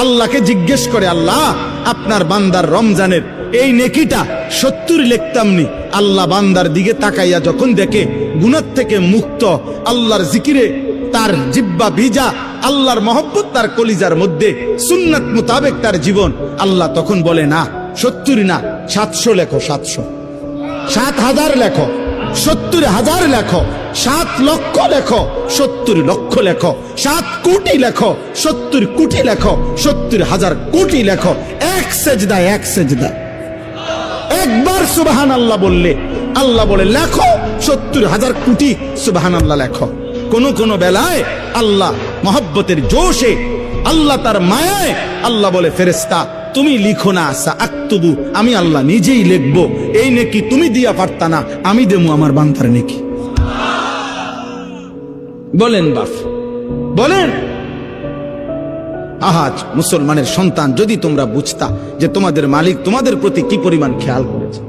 আল্লাহকে জিজ্ঞেস করে, আল্লাহ আপনার বান্দার রমজানের এই নেকিটা 70 লিখতামনি। আল্লাহ বান্দার দিকে তাকাইয়া যখন দেখে গুনাহ থেকে মুক্ত, আল্লাহর জিকিরে তার জিহ্বা ভিজা, আল্লাহর মহব্বত তার কলিজার মধ্যে, সুন্নাত মোতাবেক তার জীবন, আল্লাহ তখন বলে না 70 না 700 লেখো, 700, 7,000 লেখো, 70,000 লেখো, 7 লক্ষ লেখো, 70 লক্ষ লেখো, 7 কোটি লেখো, 70 কোটি লেখো, 70,000 কোটি লেখো। এক সেজদায়, এক সেজদায় একবার সুবহানাল্লাহ বললে আল্লাহ বলে লেখো 70,000 কোটি সুবহানাল্লাহ লেখো। কোন কোন বেলায় আল্লাহ মহব্বতের জোশে, আল্লাহ তার মায়ায়, আল্লাহ বলে ফেরেশতা তুমি লিখো না, সাআকতুবু, আমি আল্লাহ নিজেই লিখবো। এই নেকি তুমি দিয়া পারতা না, আমি দেবো আমার বান্দার নেকি। বলেন বাপ, বলেন। আজ মুসলমানের সন্তান, যদি তোমরা বুঝতা যে তোমাদের মালিক তোমাদের প্রতি কি পরিমাণ খেয়াল করেছে।